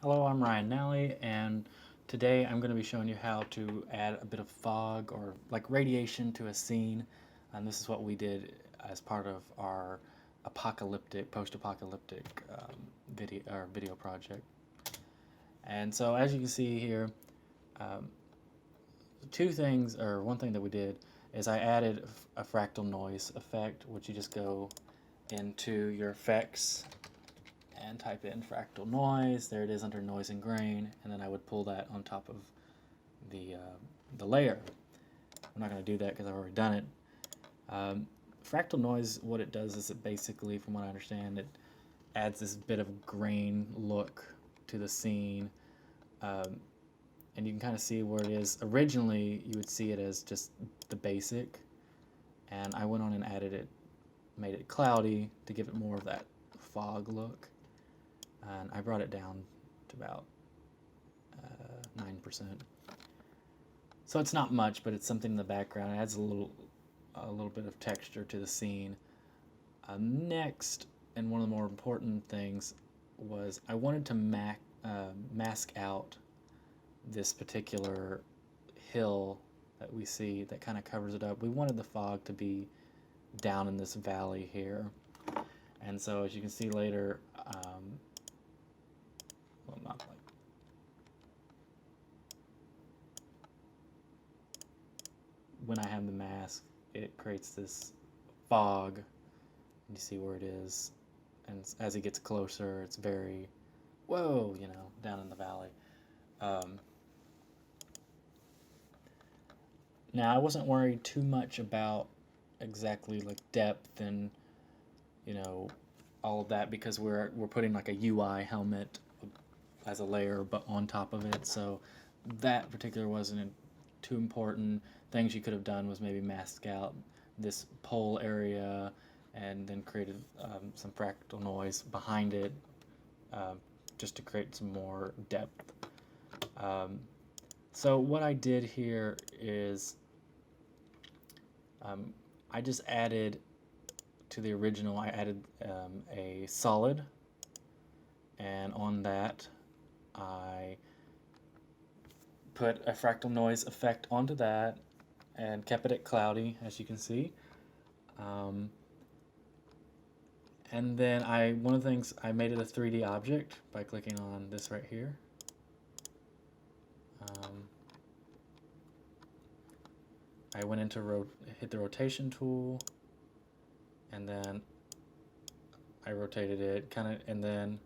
Hello, I'm Nally, and today I'm going to be showing you how to add a bit of fog or like radiation to a scene. And this is what we did as part of our post-apocalyptic video project. And so, as you can see here, um, two things, or one thing that we did is I added a fractal noise effect, which you just go into your effects and type in fractal noise. There it is under noise and grain, and then I would pull that on top of the layer. I'm not going to do that because I've already done it. Fractal noise, what it does is it basically, from what I understand, it adds this bit of grain look to the scene. And you can kind of see where it is. Originally, you would see it as just the basic, and I went on and added it, made it cloudy to give it more of that fog look. And I brought it down to about 9%. So it's not much, but it's something in the background. It adds a little bit of texture to the scene. Next, and one of the more important things, was I wanted to mask out this particular hill that we see that kind of covers it up. We wanted the fog to be down in this valley here. And so as you can see later, well, not like, when I have the mask, it creates this fog. You see where it is, and as it gets closer, it's very, whoa, down in the valley. Now, I wasn't worried too much about exactly like depth and all of that, because we're putting like a UI helmet as a layer but on top of it, so that particular wasn't too important. Things you could have done was maybe mask out this pole area and then created some fractal noise behind it, just to create some more depth. So what I did here is I just added to the original, I added a solid, and on that I put a fractal noise effect onto that and kept it cloudy, as you can see. And then one of the things, I made it a 3D object by clicking on this right here. I went into hit the rotation tool, and then I rotated it and then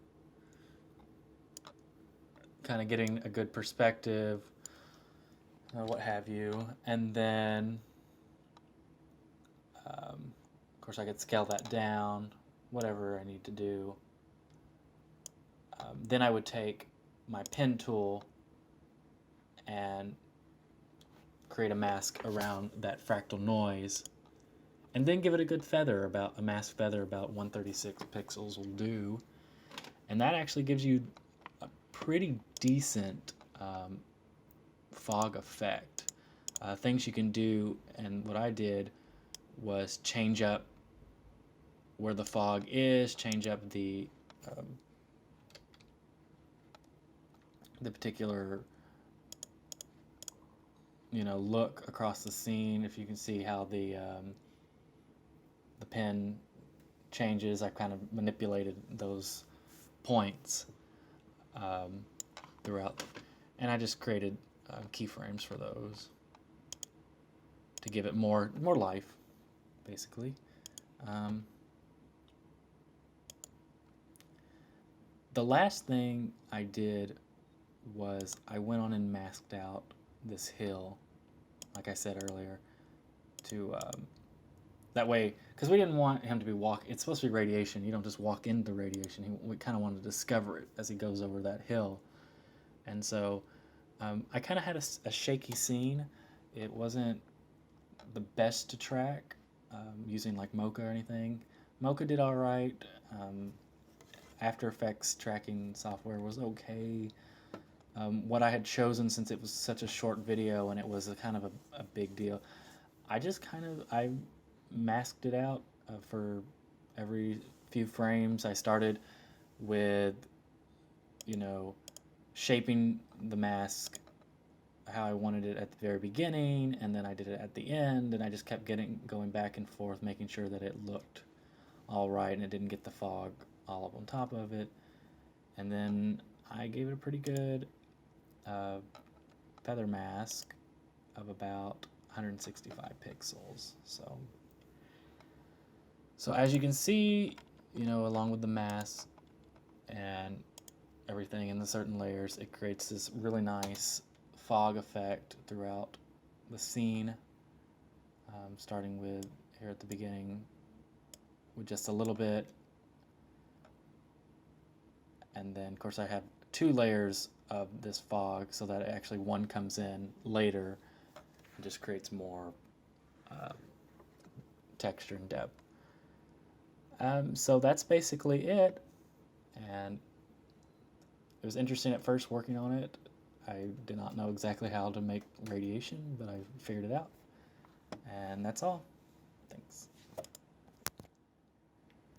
kind of getting a good perspective or what have you. And then of course I could scale that down, whatever I need to do. Then I would take my pen tool and create a mask around that fractal noise, and then give it a good feather, a mask feather about 136 pixels will do. And that actually gives you a pretty decent fog effect. Things you can do, and what I did was change up where the fog is, change up the particular look across the scene. If you can see how the pen changes, I kind of manipulated those points throughout, and I just created keyframes for those to give it more life, basically. The last thing I did was I went on and masked out this hill, like I said earlier, to that way, because we didn't want him to be it's supposed to be radiation. You don't just walk into radiation. We kind of wanted to discover it as he goes over that hill. And so I kind of had a shaky scene. It wasn't the best to track using like Mocha or anything. Mocha did all right. After Effects tracking software was okay. What I had chosen, since it was such a short video and it was a kind of a big deal, I masked it out for every few frames. I started with, shaping the mask how I wanted it at the very beginning, and then I did it at the end, and I just kept going back and forth, making sure that it looked all right and it didn't get the fog all up on top of it. And then I gave it a pretty good feather mask of about 165 pixels. So as you can see, along with the mask and everything in the certain layers, it creates this really nice fog effect throughout the scene, starting with here at the beginning with just a little bit, and then of course I have 2 layers of this fog so that actually one comes in later and just creates more texture and depth. So that's basically it, and it was interesting at first working on it. I did not know exactly how to make radiation, but I figured it out. And that's all.